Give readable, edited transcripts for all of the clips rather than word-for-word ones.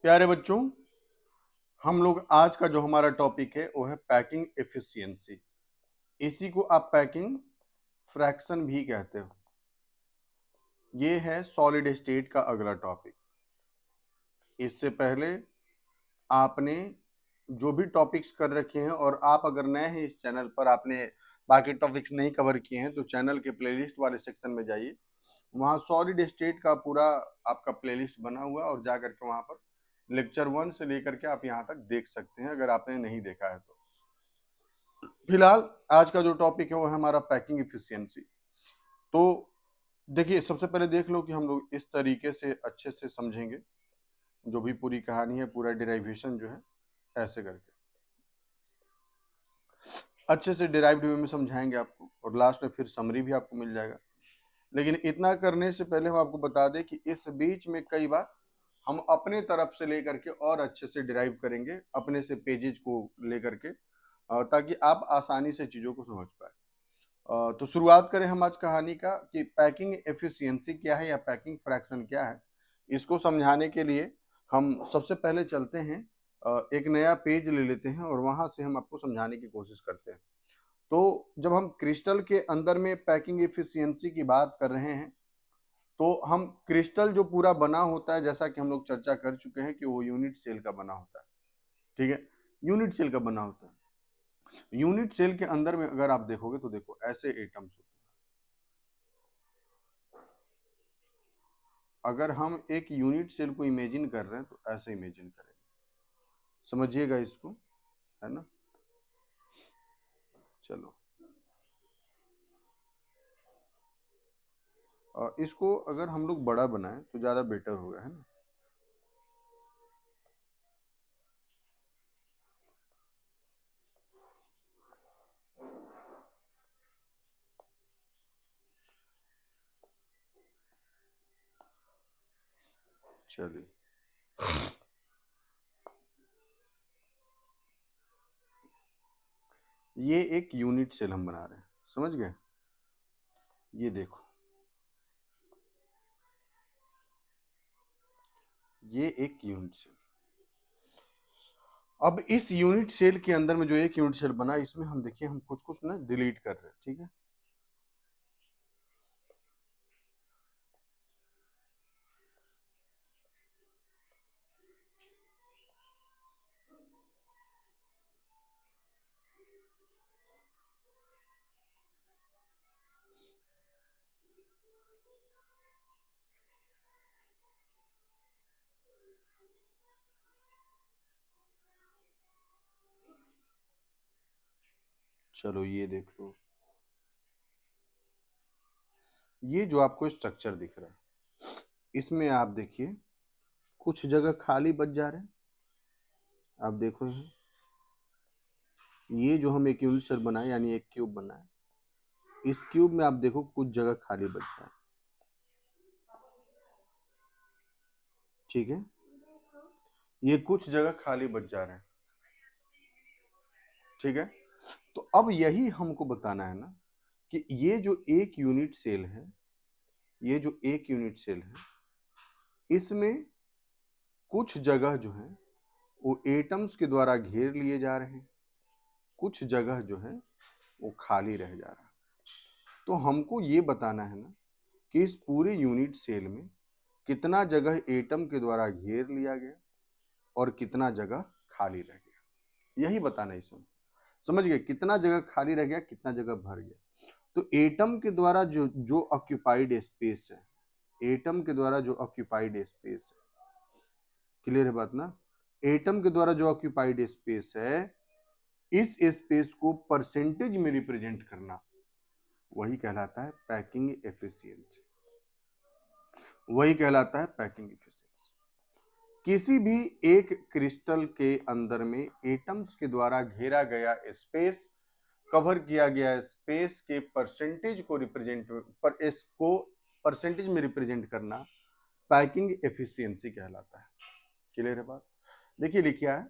प्यारे बच्चों, हम लोग आज का जो हमारा टॉपिक है वो है पैकिंग एफिशिएंसी। इसी को आप पैकिंग फ्रैक्शन भी कहते हो। ये है सॉलिड स्टेट का अगला टॉपिक। इससे पहले आपने जो भी टॉपिक्स कर रखे हैं, और आप अगर नए हैं इस चैनल पर, आपने बाकी टॉपिक्स नहीं कवर किए हैं, तो चैनल के प्लेलिस्ट वाले सेक्शन में जाइए। वहाँ सॉलिड स्टेट का पूरा आपका प्लेलिस्ट बना हुआ है, और जा करके वहाँ पर लेक्चर 1 से लेकर के आप यहाँ तक देख सकते हैं अगर आपने नहीं देखा है तो। फिलहाल आज का जो टॉपिक है वो है हमारा पैकिंग इफिशियंसी। तो देखिए, सबसे पहले देख लो कि हम लोग इस तरीके से अच्छे से समझेंगे जो भी पूरी कहानी है, पूरा डिराइवेशन जो है ऐसे करके अच्छे से डिराइव्ड वे में समझाएंगे आपको, और लास्ट में फिर समरी भी आपको मिल जाएगा। लेकिन इतना करने से पहले हम आपको बता दें कि इस बीच में कई बार हम अपने तरफ से लेकर के और अच्छे से डिराइव करेंगे, अपने से पेजेज को लेकर के, ताकि आप आसानी से चीज़ों को समझ पाए। तो शुरुआत करें हम आज कहानी का कि पैकिंग एफिशिएंसी क्या है या पैकिंग फ्रैक्शन क्या है। इसको समझाने के लिए हम सबसे पहले चलते हैं, एक नया पेज ले लेते हैं और वहां से हम आपको समझाने की कोशिश करते हैं। तो जब हम क्रिस्टल के अंदर में पैकिंग एफिशिएंसी की बात कर रहे हैं, तो हम क्रिस्टल जो पूरा बना होता है, जैसा कि हम लोग चर्चा कर चुके हैं कि वो यूनिट सेल का बना होता है। ठीक है, यूनिट सेल का बना होता है। यूनिट सेल के अंदर में अगर आप देखोगे तो देखो ऐसे एटम्स होते हैं। अगर हम एक यूनिट सेल को इमेजिन कर रहे हैं तो ऐसे इमेजिन करेंगे, समझिएगा इसको, है ना। चलो, इसको अगर हम लोग बड़ा बनाएं तो ज्यादा बेटर होगा, है ना। चलिए, ये एक यूनिट सेल हम बना रहे हैं, समझ गए। ये देखो, ये एक यूनिट सेल। अब इस यूनिट सेल के अंदर में जो एक यूनिट सेल बना, इसमें हम देखिए हम कुछ कुछ ना डिलीट कर रहे हैं, ठीक है। चलो, ये देख लो, ये जो आपको स्ट्रक्चर दिख रहा है, इसमें आप देखिए कुछ जगह खाली बच जा रहे हैं। आप देखो, ये जो हम एक यूनिट सेल बनाए यानी एक क्यूब बनाए, इस क्यूब में आप देखो कुछ जगह खाली बच रहा है, ठीक है। ये कुछ जगह खाली बच जा रहे हैं, ठीक है। तो अब यही हमको बताना है ना कि ये जो एक यूनिट सेल है, ये जो एक यूनिट सेल है, इसमें कुछ जगह जो है वो एटम्स के द्वारा घेर लिए जा रहे हैं, कुछ जगह जो है वो खाली रह जा रहा है। तो हमको ये बताना है ना कि इस पूरे यूनिट सेल में कितना जगह एटम के द्वारा घेर लिया गया और कितना जगह खाली रह गया, यही बताना है इसमें। समझ गए, कितना जगह खाली रह गया, कितना जगह भर गया। तो एटम के द्वारा जो जो ऑक्यूपाइड स्पेस है, एटम के द्वारा जो ऑक्यूपाइड स्पेस है, क्लियर है बात ना। एटम के द्वारा जो ऑक्यूपाइड स्पेस है, इस स्पेस को परसेंटेज में रिप्रेजेंट करना, वही कहलाता है पैकिंग एफिशिएंसी, वही कहलाता है पैकिंग एफिशिएंसी। किसी भी एक क्रिस्टल के अंदर में एटम्स के द्वारा घेरा गया स्पेस, कवर किया गया स्पेस के परसेंटेज को रिप्रेजेंट पर इसको परसेंटेज में रिप्रेजेंट करना पैकिंग एफिशिएंसी कहलाता है। क्लियर है बात। देखिए लिखा है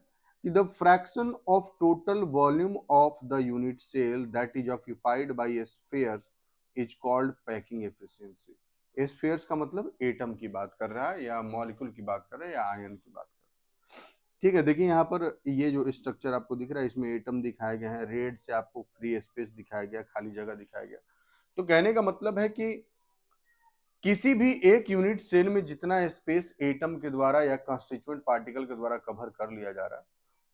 कि the fraction of total volume of the unit cell that is occupied by spheres is called packing efficiency. Spheres का मतलब एटम की बात कर रहा है, या मॉलिक्यूल की बात कर रहा है, या आयन की बात कर रहा ठीक है, देखिए यहाँ पर ये जो स्ट्रक्चर आपको दिख रहा है, इसमें एटम दिखाए गए हैं, रेड से आपको फ्री स्पेस दिखाया गया, खाली जगह दिखाया गया। तो कहने का मतलब है कि किसी भी एक यूनिट सेल में जितना स्पेस एटम के द्वारा या कंस्टिट्यूएंट पार्टिकल के द्वारा कवर कर लिया जा रहा है,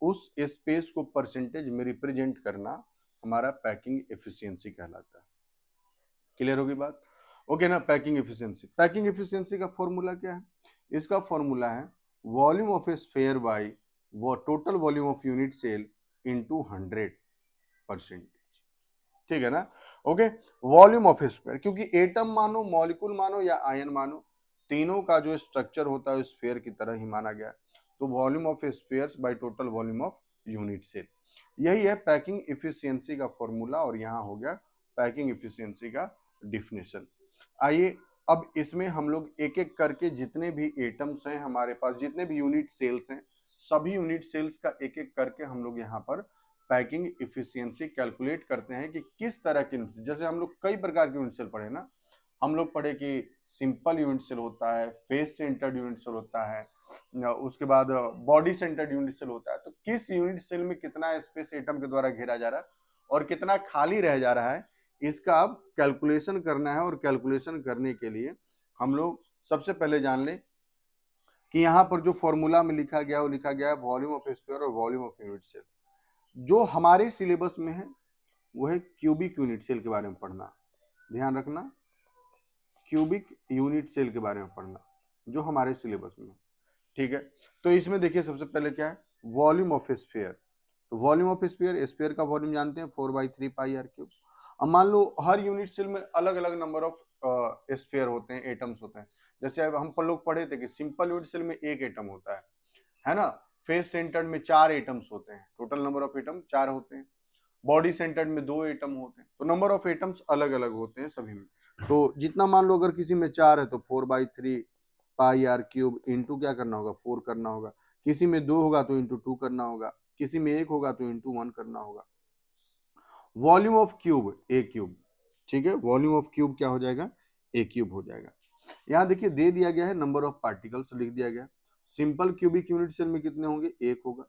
उस स्पेस को परसेंटेज में रिप्रेजेंट करना हमारा पैकिंग एफिशिएंसी कहलाता है। क्लियर होगी बात? ओके ना। पैकिंग एफिशिएंसी का फॉर्मूला क्या है? इसका फॉर्मूला है volume of a sphere by वो total volume of unit cell into 100%। ठीक है ना? ओके। वॉल्यूम ऑफ स्फीयर, क्योंकि एटम मानो, मॉलिक्यूल मानो या आयन मानो, तीनों का जो स्ट्रक्चर होता है स्फीयर की तरह ही माना गया। तो volume of spheres by total volume of unit cell, यही है पैकिंग एफिशिएंसी का फॉर्मूला। और यहां हो गया पैकिंग एफिशिएंसी का डिफिनेशन। आइए अब इसमें हम लोग एक एक करके जितने भी एटम्स हैं हमारे पास, जितने भी यूनिट सेल्स हैं, सभी यूनिट सेल्स का एक एक करके हम लोग यहाँ पर पैकिंग इफिशियंसी कैलकुलेट करते हैं कि किस तरह के, जैसे हम लोग कई प्रकार के यूनिट सेल पढ़े ना, हम लोग पढ़े कि सिंपल यूनिट सेल होता है, फेस सेंटर्ड यूनिट सेल होता है, उसके बाद बॉडी सेंटर्ड यूनिट सेल होता है। तो किस यूनिट सेल में कितना स्पेस एटम के द्वारा घेरा जा रहा है और कितना खाली रह जा रहा है, इसका अब कैलकुलेशन करना है। और कैलकुलेशन करने के लिए हम लोग सबसे पहले जान लें कि यहाँ पर जो फॉर्मूला में लिखा गया वो लिखा गया है वॉल्यूम ऑफ स्फीयर और वॉल्यूम ऑफ यूनिट सेल। जो हमारे सिलेबस में है वो है क्यूबिक यूनिट सेल के बारे में पढ़ना, ध्यान रखना, क्यूबिक यूनिट सेल के बारे में पढ़ना जो हमारे सिलेबस में। ठीक है, तो इसमें देखिए सबसे पहले क्या है, वॉल्यूम ऑफ स्फीयर। तो वॉल्यूम ऑफ स्फीयर, स्फीयर का वॉल्यूम जानते हैं 4/3πr³। अब मान लो हर यूनिट सेल में अलग अलग नंबर ऑफ स्फीयर होते हैं, एटम्स होते हैं। जैसे अब हम लोग पढ़े थे कि सिंपल यूनिट सेल में एक एटम होता है ना। फेस सेंटर्ड में 4 एटम्स होते हैं, टोटल नंबर ऑफ एटम 4 होते हैं। बॉडी सेंटर्ड में 2 एटम होते हैं। तो नंबर ऑफ एटम्स अलग अलग होते हैं सभी में। तो जितना मान लो अगर किसी में 4 है तो 4/3πr³ इंटू क्या करना होगा, 4 करना होगा। किसी में 2 होगा तो इंटू 2 करना होगा, किसी में 1 होगा तो इंटू 1 करना होगा। Volume of cube A cube. ठीक है, वॉल्यूम ऑफ क्यूब क्या हो जाएगा, ए क्यूब हो जाएगा। यहाँ देखिए दे दिया गया है नंबर ऑफ पार्टिकल्स लिख दिया गया। सिंपल क्यूबिक यूनिट सेल में कितने होंगे, 1 होगा।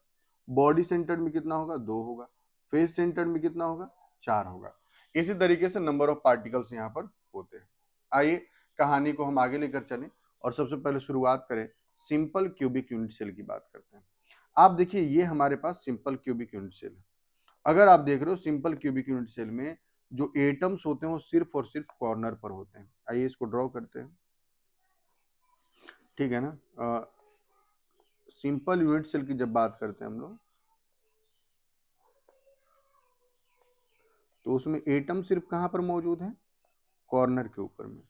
बॉडी सेंटर्ड में कितना होगा, 2 होगा। फेस सेंटर्ड में कितना होगा, 4 होगा। इसी तरीके से नंबर ऑफ पार्टिकल्स यहाँ पर होते हैं। आइए कहानी को हम आगे लेकर चलें और सबसे पहले शुरुआत करें सिंपल क्यूबिक यूनिट सेल की बात करते हैं। आप देखिए ये हमारे पास सिंपल क्यूबिक यूनिट सेल है। अगर आप देख रहे हो सिंपल क्यूबिक यूनिट सेल में जो एटम्स होते हैं वो सिर्फ और सिर्फ कॉर्नर पर होते हैं। आइए इसको ड्रॉ करते हैं। ठीक है ना। सिंपल यूनिट सेल की जब बात करते हैं हम लोग, तो उसमें एटम सिर्फ कहां पर मौजूद है, कॉर्नर के ऊपर में।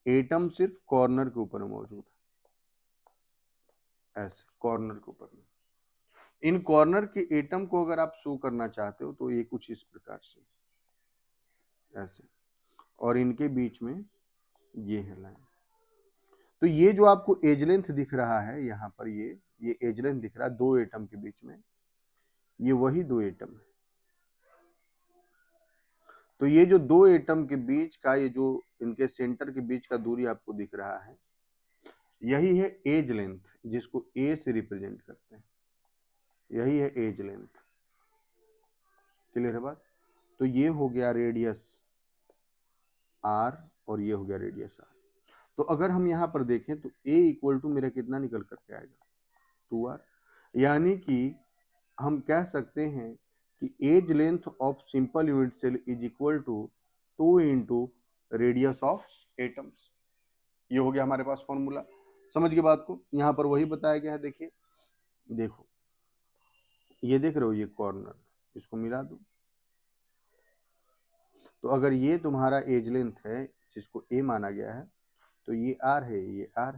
एटम सिर्फ कॉर्नर के ऊपर मौजूद है, ऐसे कॉर्नर के ऊपर में। इन कॉर्नर के एटम को अगर आप शो करना चाहते हो तो ये कुछ इस प्रकार से ऐसे, और इनके बीच में ये है लाइन। तो ये जो आपको एज लेंथ दिख रहा है यहाँ पर, ये एज लेंथ दिख रहा है 2 एटम के बीच में, ये वही 2 एटम है। तो ये जो 2 एटम के बीच का, ये जो इनके सेंटर के बीच का दूरी आपको दिख रहा है, यही है एज लेंथ, जिसको ए से रिप्रेजेंट करते हैं। यही है एज लेंथ। क्लियर है बात? तो ये हो गया रेडियस आर और ये हो गया रेडियस आर। तो अगर हम यहाँ पर देखें तो ए इक्वल टू मेरा कितना निकल करके आएगा, 2r। यानी कि हम कह सकते हैं कि edge length of simple unit cell is equal to 2 into radius of atoms. ये हो गया हमारे पास फॉर्मूला। समझ गए बात को? यहाँ पर वही बताया गया है। देखिए, देखो ये देख रहे हो, ये कॉर्नर, इसको मिला दो। तो अगर ये तुम्हारा एज लेंथ है जिसको ए माना गया है, तो ये आर है, ये आर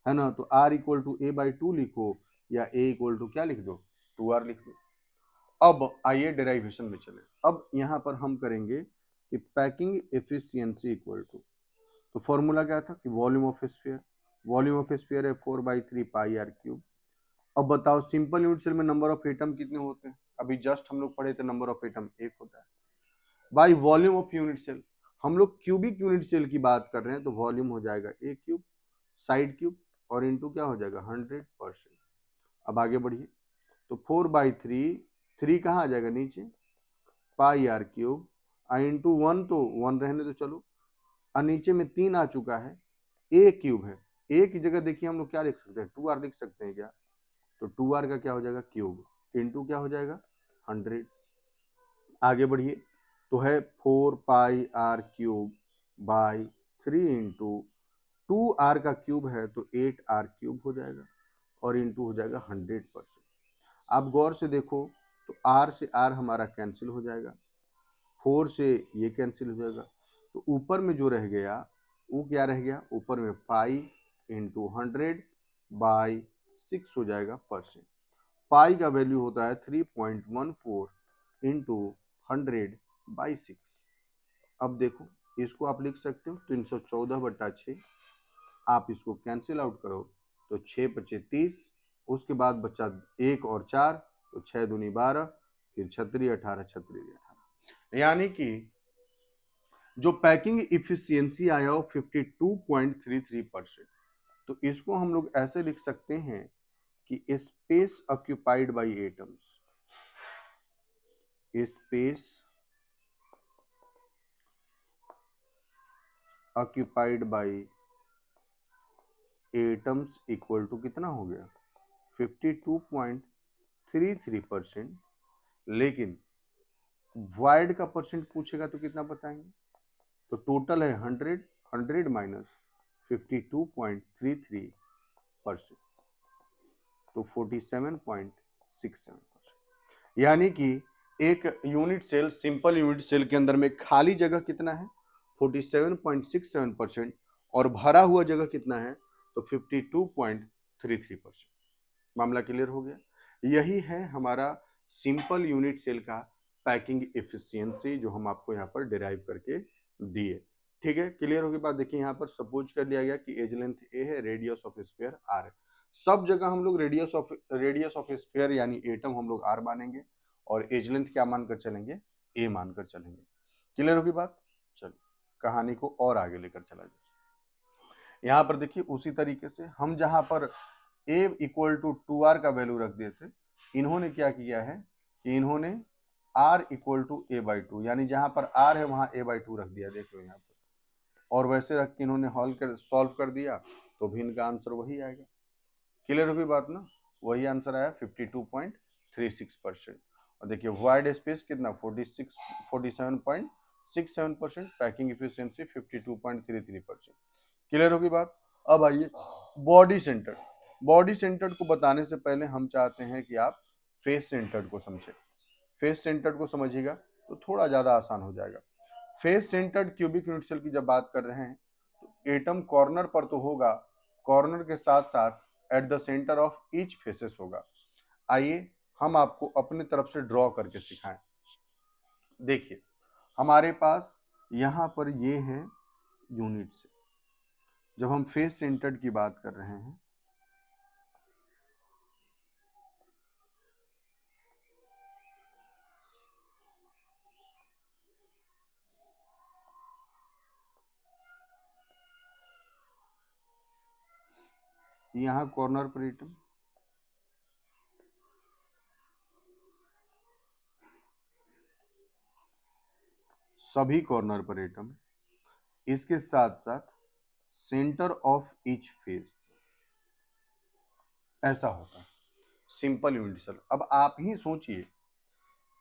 है ना। तो आर इक्वल टू a/2 लिखो, या ए इक्वल टू क्या लिख दो, 2r लिख दो। अब आइए डेराइवेशन में चले। अब यहाँ पर हम करेंगे कि पैकिंग एफिशिएंसी इक्वल टू, तो फॉर्मूला क्या था कि volume of sphere. Volume of sphere है 4/3πr³। अब बताओ सिंपल यूनिट सेल में नंबर ऑफ एटम कितने होते हैं, अभी जस्ट हम लोग पढ़े थे नंबर ऑफ एटम 1 होता है। By volume of unit cell, हम लोग क्यूबिक यूनिट सेल की बात कर रहे हैं, तो वॉल्यूम हो जाएगा ए क्यूब साइड क्यूब और इनटू क्या हो जाएगा 100%। अब आगे बढ़िए, तो 4/3, 3 कहाँ आ जाएगा नीचे, पाई आर क्यूब, इंटू 1 तो 1 रहने तो चलो, और नीचे में 3 आ चुका है, ए क्यूब है, ए की जगह देखिए हम लोग क्या लिख सकते हैं, 2r लिख सकते हैं क्या, तो 2r का क्या हो जाएगा क्यूब, इंटू क्या हो जाएगा 100। आगे बढ़िए, तो है 4πr cube by 3 into 2r का क्यूब है तो 8r क्यूब हो जाएगा और इंटू हो जाएगा 100%। आप गौर से देखो तो r से r हमारा कैंसिल हो जाएगा, 4 से ये कैंसिल हो जाएगा, तो ऊपर में जो रह गया वो क्या रह गया, ऊपर में पाई इंटू 100/6 हो जाएगा परसेंट। पाई का वैल्यू होता है 3.14 इंटू 100/6। अब देखो इसको आप लिख सकते हो 314/6, आप इसको कैंसिल आउट करो तो 6 × 30, उसके बाद बचा 1 और 4 तो 6 दूनी 12, फिर 36 18 36 18, यानी कि जो पैकिंग इफिशियंसी आया वो 52.33%। तो इसको हम लोग ऐसे लिख सकते हैं कि space occupied by atoms, space occupied by atoms equal to कितना हो गया 52.33%। लेकिन वॉइड का परसेंट पूछेगा तो कितना बताएंगे, तो टोटल है 100, 100 माइनस 52.33%, तो 47.67%। यानी कि एक unit cell, simple unit cell के अंदर में खाली जगह कितना है 47.67% और भरा हुआ जगह कितना है तो 52.33%। मामला क्लियर हो गया। यही है हमारा सिंपल यूनिट सेल का पैकिंग एफिशिएंसी जो हम आपको यहाँ पर डिराइव करके दिए। ठीक है, क्लियर होगी बात। देखिए यहाँ पर सपोज कर लिया गया कि एज लेंथ ए है, रेडियस ऑफ स्फीयर आर है। सब जगह हम लोग रेडियस ऑफ स्फीयर यानी एटम हम लोग आर मानेंगे और एज लेंथ क्या मानकर चलेंगे, ए मानकर चलेंगे। क्लियर होगी बात। चलिए कहानी को और आगे लेकर चला जाए। यहाँ पर देखिए उसी तरीके से हम जहां पर a इक्वल टू 2r का वैल्यू रख दिए थे, इन्होंने क्या किया है कि इन्होंने r इक्वल टू a/2 यानी जहां पर r है वहां a/2 रख दिया, देख लो यहाँ पर, और वैसे रख के इन्होंने सॉल्व कर दिया तो भी इनका आंसर वही आएगा। क्लियर होगी बात ना, वही आंसर आया 52.36%। और देखिए वाइड स्पेस कितना 47.67%, पैकिंग इफिशियंसी 52.33%। क्लियर होगी बात। अब आइए बॉडी सेंटर्ड। बॉडी सेंटर्ड को बताने से पहले हम चाहते हैं कि आप फेस सेंटर्ड को समझे। फेस सेंटर्ड को समझिएगा तो थोड़ा ज्यादा आसान हो जाएगा। Face centred cubic unit cell की जब बात कर रहे हैं तो एटम कॉर्नर पर तो होगा, कॉर्नर के साथ साथ at the centre of each faces होगा। आइए हम आपको अपने तरफ से ड्रॉ करके सिखाएं। देखिए हमारे पास यहाँ पर ये है यूनिट सेल। जब हम फेस सेंटर्ड की बात कर रहे हैं यहाँ कॉर्नर पर एटम, सभी कॉर्नर पर एटम, इसके साथ साथ सेंटर ऑफ ईच फेस, ऐसा होता है सिंपल यूनिट सेल। अब आप ही सोचिए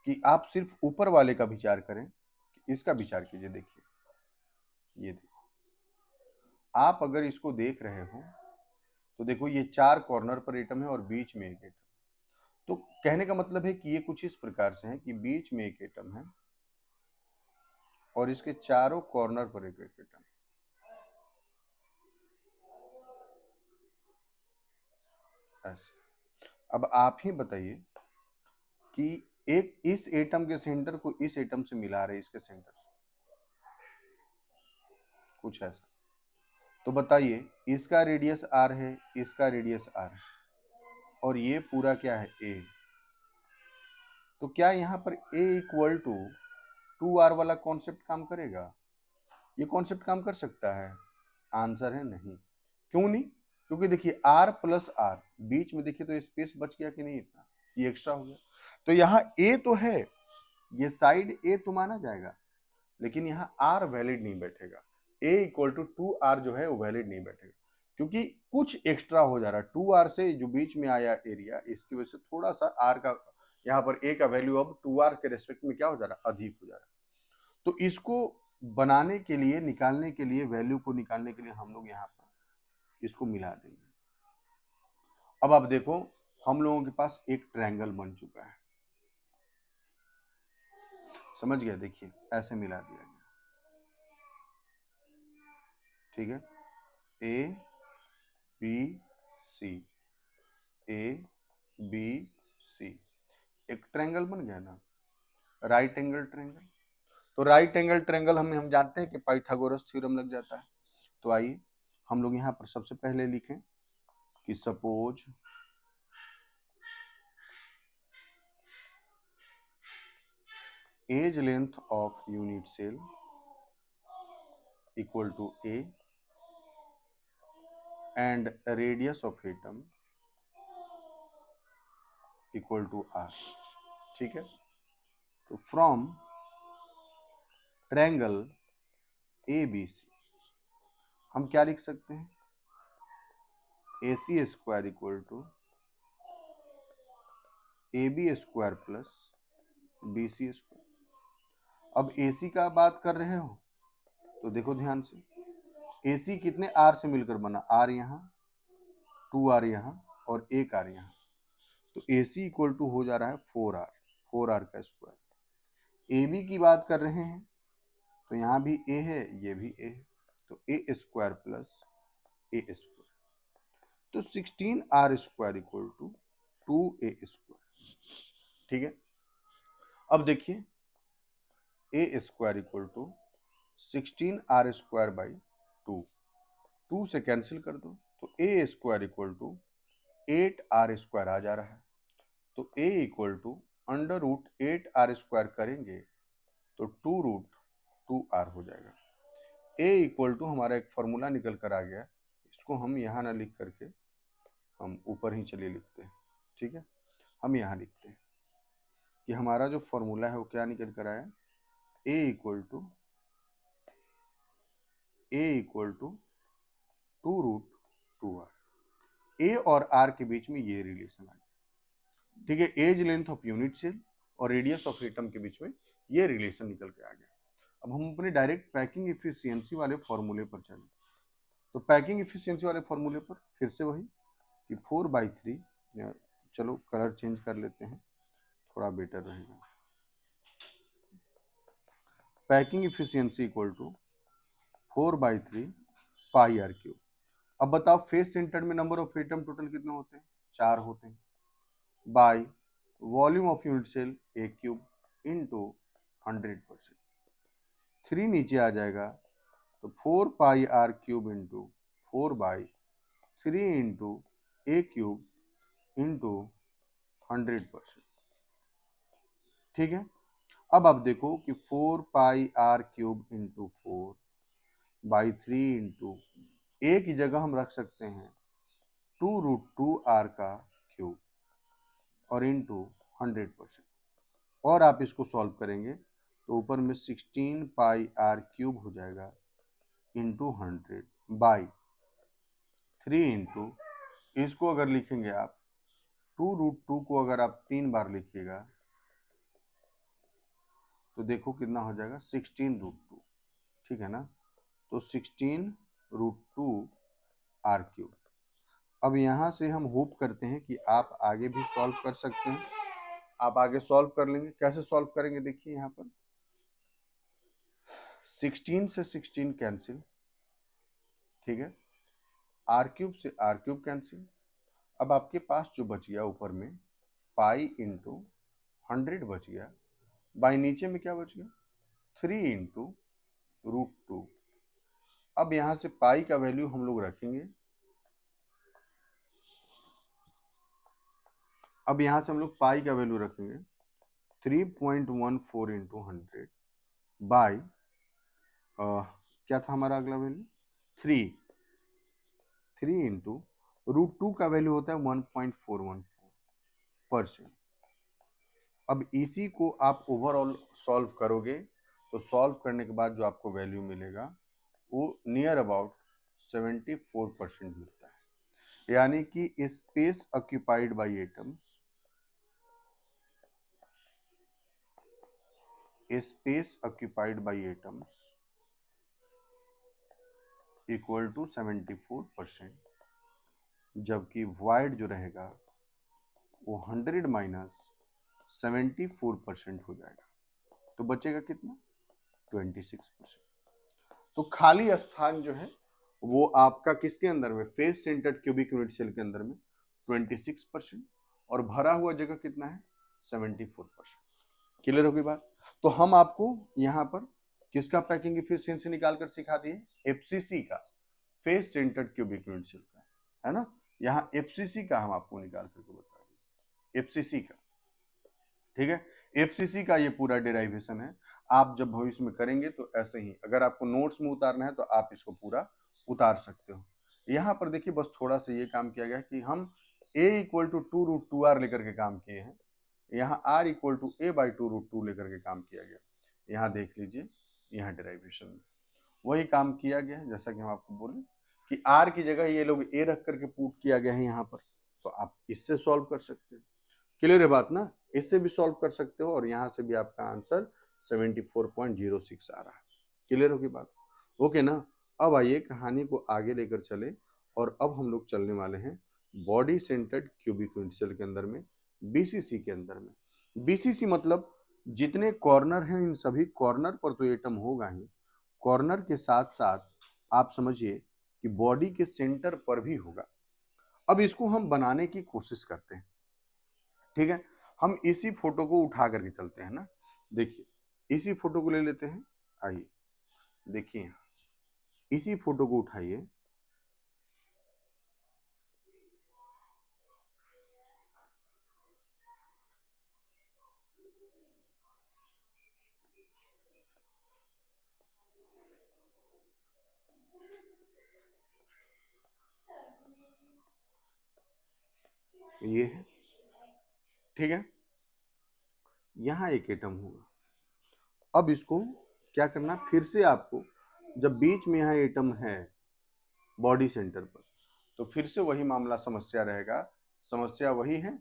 कि आप सिर्फ ऊपर वाले का विचार करें, इसका विचार कीजिए। देखिए ये देखो, आप अगर इसको देख रहे हो तो देखो ये 4 कॉर्नर पर एटम है और बीच में एक एटम। तो कहने का मतलब है कि ये कुछ इस प्रकार से है कि बीच में एक एटम है और इसके चारों कॉर्नर पर एक एटम। ऐसे अब आप ही बताइए कि एक इस एटम के सेंटर को इस एटम से मिला रहे, इसके सेंटर से, कुछ ऐसा। तो बताइए इसका रेडियस r है, इसका रेडियस r है और ये पूरा क्या है a। तो क्या यहाँ पर a इक्वल टू 2r वाला कॉन्सेप्ट काम करेगा? ये कॉन्सेप्ट काम कर सकता है? आंसर है नहीं। क्यों नहीं? क्योंकि देखिए r प्लस r बीच में देखिए तो स्पेस बच गया कि नहीं, इतना ये एक्स्ट्रा हो गया। तो यहाँ a तो है, ये साइड a तो माना जाएगा, लेकिन यहाँ r वैलिड नहीं बैठेगा। a इक्वल टू 2r जो है वो वैलिड नहीं बैठेगा, क्योंकि कुछ एक्स्ट्रा हो जा रहा है। 2r से जो बीच में आया एरिया, इसकी वजह से थोड़ा सा r का, यहाँ पर a का वैल्यू अब 2r के रेस्पेक्ट में क्या हो जा रहा है, अधिक हो जा रहा है। तो इसको बनाने के लिए, निकालने के लिए, वैल्यू को निकालने के लिए हम लोग यहाँ पर इसको मिला देंगे। अब आप देखो, हम लोगों के पास एक ट्रायंगल बन चुका है, समझ गया? देखिए ऐसे मिला दिया गया, ठीक है, ए बी सी, ए बी सी, एक ट्रायंगल बन गया ना, राइट एंगल ट्रायंगल। तो राइट एंगल ट्रायंगल हम जानते हैं कि पाइथागोरस थ्योरम लग जाता है। तो आइए हम लोग यहाँ पर सबसे पहले लिखें कि suppose edge length of unit cell equal to A and radius of atom equal to R, ठीक है। तो from triangle A B C हम क्या लिख सकते हैं, A C square equal to A B square plus B C square. अब A सी का बात कर रहे हो तो देखो ध्यान से, ए सी कितने आर से मिलकर बना, आर यहाँ, 2r यहाँ और 1r यहाँ। तो ए सी इक्वल टू हो जा रहा है 4r, 4r का स्क्वायर। ए बी की बात कर रहे हैं तो यहाँ भी a है, ये भी a है, तो a square plus a square. तो 16r square equal to 2a square, ठीक है। अब देखिए a square equal to 16r square by 2, 2 से कैंसिल कर दो, तो a square equal to 8r square आ जा रहा है। तो a equal to under root 8r square करेंगे तो 2 रूट 2r हो जाएगा। a इक्वल टू हमारा एक फॉर्मूला निकल कर आ गया, इसको हम यहाँ ना लिख करके हम ऊपर ही चलिए लिखते हैं, ठीक है। हम यहाँ लिखते हैं कि हमारा जो फॉर्मूला है वो क्या निकल कर आया, a equal to 2 root 2r। a और r के बीच में ये रिलेशन आ गया, ठीक है। Edge length of unit cell और रेडियस ऑफ एटम के बीच में ये रिलेशन निकल के आ गया। अब हम अपने डायरेक्ट पैकिंग इफिशियंसी वाले फॉर्मूले पर चले। तो पैकिंग इफिशियंसी वाले फॉर्मूले पर फिर से वही कि 4/3, चलो कलर चेंज कर लेते हैं, थोड़ा बेटर रहेगा। Packing efficiency equal to 4/3 pi R cube. अब बताओ फेस सेंटर में नंबर ऑफ एटम टोटल कितने होते हैं, 4 होते हैं, by volume of unit cell A cube into 100%। 3 नीचे आ जाएगा तो 4 pi R cube into 4/3 into A cube into 100%, ठीक है। अब आप देखो कि 4 pi R cube into 4/3 into A की जगह हम रख सकते हैं 2 रूट 2r का क्यूब और इंटू 100%। और आप इसको सॉल्व करेंगे तो ऊपर में 16 पाई आर क्यूब हो जाएगा इंटू 100/3 इंटू, इसको अगर लिखेंगे आप 2 रूट 2 को अगर आप 3 बार लिखिएगा तो देखो कितना हो जाएगा, 16 रूट 2, ठीक है ना। तो 16 रूट 2 आर क्यूब। अब यहाँ से हम होप करते हैं कि आप आगे भी सॉल्व कर सकते हैं, आप आगे सॉल्व कर लेंगे। कैसे सॉल्व करेंगे, देखिए यहाँ पर 16 से 16 कैंसिल, ठीक है, आर क्यूब से आर क्यूब कैंसिल। अब आपके पास जो बच गया ऊपर में पाई इंटू 100 बच गया, बाई नीचे में क्या बच गया, 3 इंटू रूट 2। अब यहाँ से पाई का वैल्यू हम लोग रखेंगे, अब यहाँ से हम लोग पाई का वैल्यू रखेंगे 3.14 इंटू 100 बाई क्या था हमारा अगला वैल्यू, 3 इंटू √2 का वैल्यू होता है 1.414%। अब इसी को आप ओवरऑल सॉल्व करोगे तो सॉल्व करने के बाद जो आपको वैल्यू मिलेगा वो नियर अबाउट 74% मिलता है। यानी कि space occupied by atoms, space occupied by atoms equal to 74%, जबकि वॉइड जो रहेगा वो 100 माइनस 74% हो जाएगा, तो बचेगा कितना? 26%। तो खाली स्थान जो है वो आपका किसके अंदर में? Face centred cubic unit cell के अंदर में 26%, और भरा हुआ जगह कितना है? 74%। क्लियर होगी बात? तो हम आपको यहाँ पर किसका पैकिंग एफिशिएंसी निकाल कर सिखा दिए? एफसीसी का, face centred cubic unit cell का, है ना। यहाँ एफसीसी का हम आपको निकाल करके बता दिए, एफसीसी का। ठीक है, एफसीसी का ये पूरा डेराइवेशन है। आप जब भविष्य में करेंगे तो ऐसे ही, अगर आपको नोट्स में उतारना है तो आप इसको पूरा उतार सकते हो। यहाँ पर देखिए बस थोड़ा सा ये काम किया गया कि हम a इक्वल टू 2√2r लेकर के काम किए हैं, यहाँ r equal to a by 2√2 लेकर के काम किया गया। यहाँ देख लीजिए, यहाँ डेराइवेशन में वही काम किया गया है जैसा कि हम आपको बोले कि r की जगह ये लोग a रख करके पुट किया गया है यहाँ पर, तो आप इससे सॉल्व कर सकते हो। क्लियर है बात ना? इससे भी सॉल्व कर सकते हो और यहाँ से भी आपका आंसर 74.06 आ रहा है। क्लियर होगी बात? ओके ना। अब आइए कहानी को आगे लेकर चले, और अब हम लोग चलने वाले हैं body centred cubic unit cell के अंदर में, बीसीसी के अंदर में। बीसीसी मतलब जितने कॉर्नर हैं इन सभी कॉर्नर पर तो एटम होगा ही, कॉर्नर के साथ साथ आप समझिए कि बॉडी के सेंटर पर भी होगा। अब इसको हम बनाने की कोशिश करते हैं। ठीक है, हम इसी फोटो को उठा करके चलते हैं ना। देखिए इसी फोटो को ले लेते हैं, आइए देखिए, इसी फोटो को उठाइए। ये है, ठीक है, यहाँ एक एटम होगा। अब इसको क्या करना, फिर से आपको, जब बीच में यहाँ एटम है बॉडी सेंटर पर, तो फिर से वही मामला समस्या रहेगा। समस्या वही है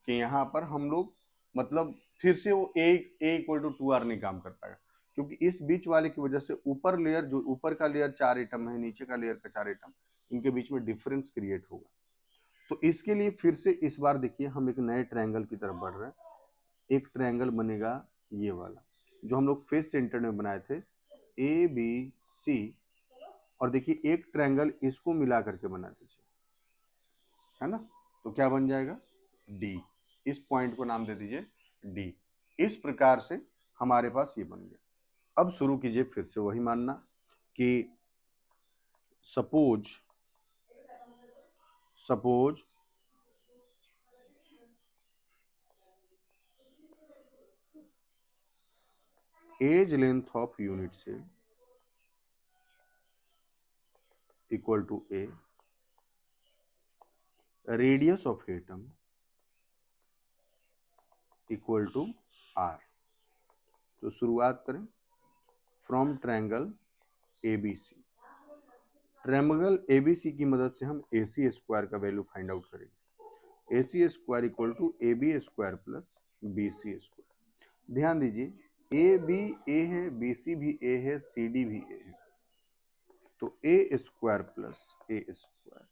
कि यहाँ पर हम लोग मतलब फिर से वो ए इक्वल टू 2r नहीं काम कर पाएगा, क्योंकि इस बीच वाले की वजह से ऊपर लेयर, जो ऊपर का लेयर 4 एटम है, नीचे का लेयर का 4 एटम, इनके बीच में डिफरेंस क्रिएट होगा। तो इसके लिए फिर से इस बार देखिए हम एक नए ट्रायंगल की तरफ बढ़ रहे हैं। एक ट्रायंगल बनेगा ये वाला जो हम लोग फेस सेंटर में बनाए थे, ए बी सी, और देखिए एक ट्रायंगल इसको मिला करके बना दीजिए, है ना। तो क्या बन जाएगा? डी। इस पॉइंट को नाम दे दीजिए डी। इस प्रकार से हमारे पास ये बन गया। अब शुरू कीजिए फिर से वही मानना कि suppose edge length of unit cell equal to a, radius of atom equal to r. तो शुरुआत करें from triangle ABC. Triangle ABC की मदद से हम ए सी स्क्वायर का वैल्यू फाइंड आउट करेंगे। A C square equal to A B square plus B C square. ध्यान दीजिए, ए बी ए है, बी सी भी ए है, सी डी भी ए है, तो a square plus a square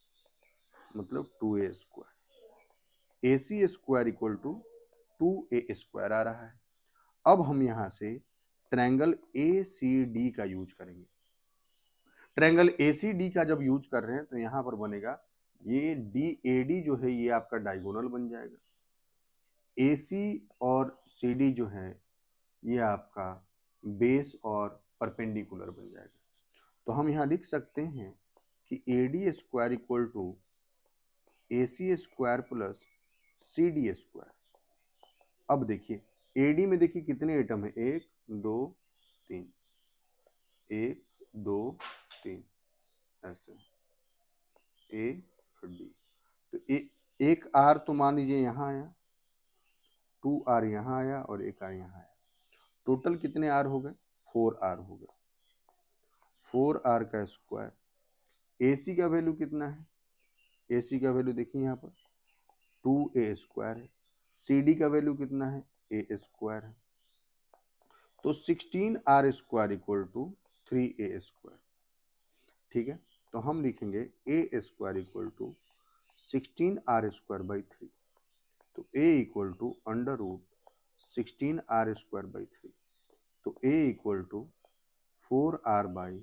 मतलब 2a square. A C square equal to 2a square आ रहा है। अब हम यहां से ट्रायंगल ए सी डी का यूज करेंगे। ट्रायंगल ए सी डी का जब यूज कर रहे हैं तो यहां पर बनेगा ये डी ए डी जो है ये आपका डायगोनल बन जाएगा। ए सी और सी डी जो है ये आपका बेस और परपेंडिकुलर बन जाएगा। तो हम यहाँ लिख सकते हैं कि A D square equal to A C square plus C D square. अब देखिए एडी में देखिए कितने एटम है, 1 2 3, 1 2 3, ऐसे ए डी। तो एक आर तो मान लीजिए यहाँ आया, 2R यहाँ आया और एक आर यहाँ आया, टोटल कितने आर हो गए? 4R हो गए। 4R का स्क्वायर। AC का वैल्यू कितना है? AC का वैल्यू देखिए यहाँ पर 2A स्क्वायर है। CD का वैल्यू कितना है? A स्क्वायर है। तो 16R square equal to 3A square. ठीक है, तो हम लिखेंगे A square equal to 16R square by 3। तो A equal to under root 16R square by 3। तो A equal to 4R by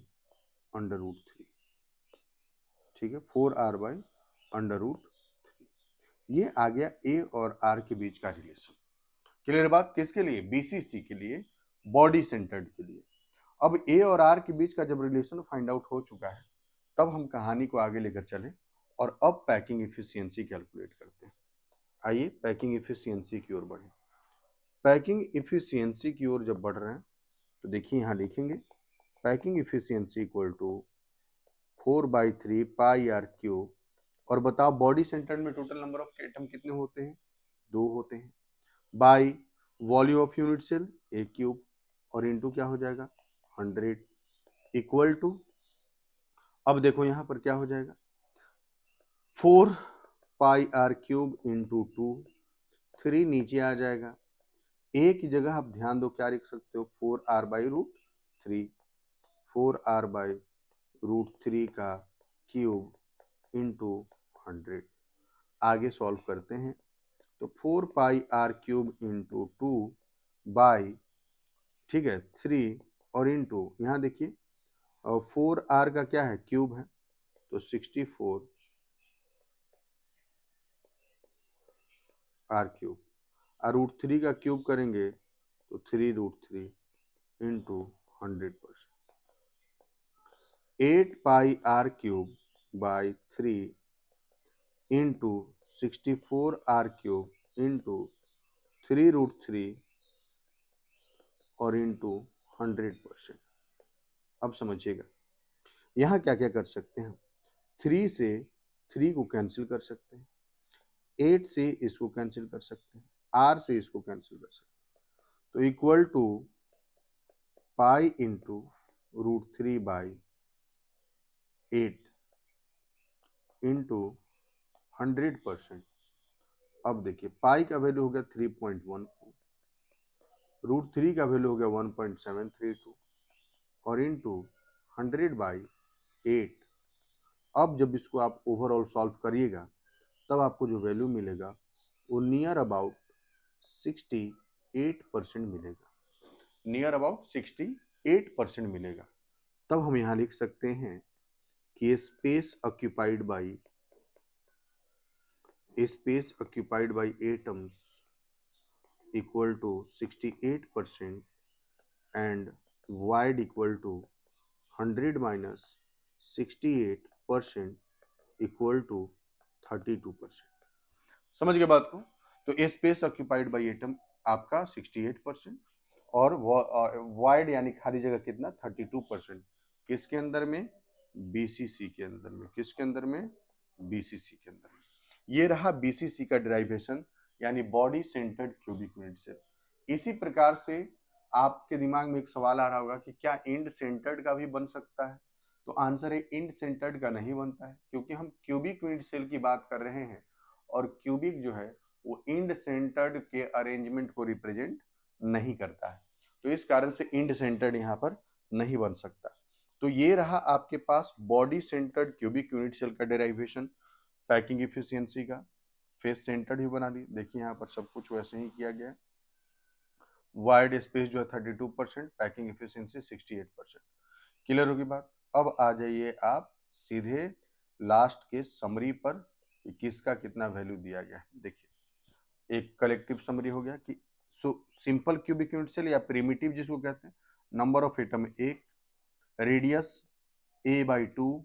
under root 3। ठीक है, 4R बाई अंडर रूट 3। ये आ गया A और R के बीच का रिलेशन। क्लियर बात? किसके लिए? BCC के लिए, बॉडी सेंटर्ड के लिए। अब A और R के बीच का जब रिलेशन फाइंड आउट हो चुका है, तब हम कहानी को आगे लेकर चले और अब पैकिंग इफिशियंसी कैलकुलेट करते हैं। आइए पैकिंग इफिशियंसी की ओर बढ़े। पैकिंग इफिशियंसी की ओर जब बढ़ रहे हैं तो देखिए यहाँ लिखेंगे packing efficiency equal to 4/3 pi R cube. और बताओ बॉडी सेंटर में टोटल नंबर ऑफ एटम कितने होते हैं? 2 होते हैं। By volume of unit cell A cube और इनटू क्या हो जाएगा? 100 इक्वल टू, अब देखो यहाँ पर क्या हो जाएगा? 4 पाई आर क्यूब इंटू 2, 3 नीचे आ जाएगा। ए की जगह आप ध्यान दो क्या लिख सकते हो? 4R by root 3। 4R by root 3 का क्यूब इंटू 100। आगे सॉल्व करते हैं तो 4 pi R cube into 2 by, ठीक है, 3 और इंटू यहाँ देखिए 4R का क्या है? क्यूब है, तो 64 आर क्यूब। और रूट 3 का क्यूब करेंगे तो 3 root 3 into 100%। 8 pi R cube by 3 into 64 R cube into 3 root 3 और इंटू 100%। अब समझिएगा यहाँ क्या क्या कर सकते हैं? 3 से 3 को कैंसिल कर सकते हैं, 8 से इसको कैंसिल कर सकते हैं, आर से इसको कैंसिल कर सकते हैं। तो equal to pi into root 3 by 8 into 100%। अब देखिए पाई का वैल्यू हो गया 3.14, रूट 3 का वैल्यू हो गया 1.732 और इंटू 100/8। अब जब इसको आप ओवरऑल सॉल्व करिएगा तब आपको जो वैल्यू मिलेगा वो नियर अबाउट 68% मिलेगा। नियर अबाउट 68% मिलेगा। तब हम यहाँ लिख सकते हैं कि space occupied by atoms equal to 68% and void equal to 100 minus 68% equal to 32%। समझ गए बात को? तो स्पेस ऑक्यूपाइड बाई एटम आपका 68% और वाइड यानी खाली जगह कितना? 32%। किसके अंदर में? बीसीसी के अंदर में। किसके अंदर में? बीसीसी के अंदर में। ये रहा बीसीसी का डेरिवेशन यानी body centred cubic unit cell. इसी प्रकार से आपके दिमाग में एक सवाल आ रहा होगा कि क्या इंड सेंटर्ड का भी बन सकता है? तो आंसर है इंड सेंटर्ड का नहीं बनता है, क्योंकि हम क्यूबिक यूनिट सेल की बात कर रहे हैं और क्यूबिक जो है वो इंड सेंटर्ड के अरेंजमेंट को रिप्रेजेंट नहीं करता है। तो इस कारण से इंड सेंटर्ड यहाँ पर नहीं बन सकता। तो ये रहा आपके पास body centred cubic unit cell का डेरिवेशन, पैकिंग इफिशियंसी का। फेस सेंटर्ड ही बना ली। देखिए यहाँ पर सब कुछ वैसे ही किया गया है। वाइड स्पेस जो है 32%, पैकिंग इफिशियंसी 68%। क्लियर होगी बात? अब आ जाइए आप सीधे लास्ट के समरी पर कि किसका कितना वैल्यू दिया गया है। देखिए एक कलेक्टिव समरी हो गया कि सिंपल क्यूबिक यूनिट सेल या प्रिमिटिव जिसको कहते हैं, number of atom 1, radius a/2,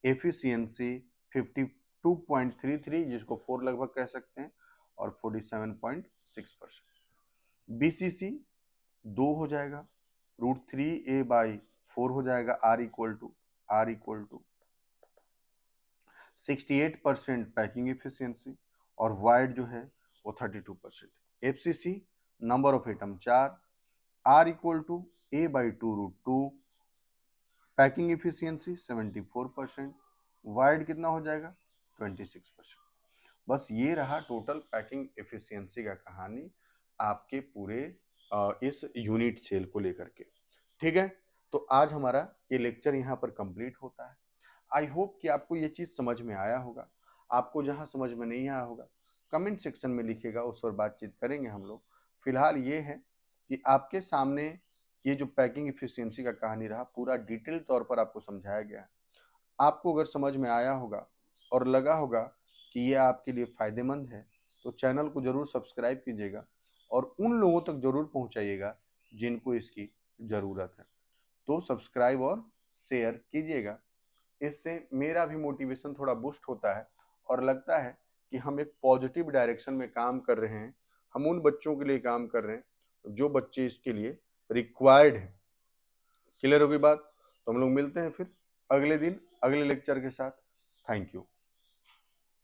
efficiency 52.33 जिसको 4 लगभग कह सकते हैं और 47.6%। बीसीसी 2 हो जाएगा, रूट 3a/4 हो जाएगा, r equal to 68% packing efficiency और वाइड जो है वो 32%। FCC number of atom 4, R equal to a/2√2, packing efficiency 74%, void कितना हो जाएगा 26%। बस ये रहा टोटल पैकिंग एफिशिएंसी का कहानी आपके पूरे इस यूनिट सेल को लेकर के। ठीक है, तो आज हमारा ये लेक्चर यहाँ पर कंप्लीट होता है। आई होप कि आपको ये चीज़ समझ में आया होगा। आपको जहाँ समझ में नहीं आया होगा कमेंट सेक्शन में लिखिएगा, उस पर बातचीत करेंगे हम लोग। फिलहाल ये है कि आपके सामने ये जो पैकिंग एफिशिएंसी का कहानी रहा पूरा डिटेल तौर पर आपको समझाया गया है। आपको अगर समझ में आया होगा और लगा होगा कि ये आपके लिए फ़ायदेमंद है तो चैनल को ज़रूर सब्सक्राइब कीजिएगा और उन लोगों तक ज़रूर पहुंचाइएगा जिनको इसकी ज़रूरत है। तो सब्सक्राइब और शेयर कीजिएगा, इससे मेरा भी मोटिवेशन थोड़ा बूस्ट होता है और लगता है कि हम एक पॉजिटिव डायरेक्शन में काम कर रहे हैं। हम उन बच्चों के लिए काम कर रहे हैं जो बच्चे इसके लिए रिक्वायर्ड है। क्लियर होगी बात? तो हम लोग मिलते हैं फिर अगले दिन अगले लेक्चर के साथ। Thank you.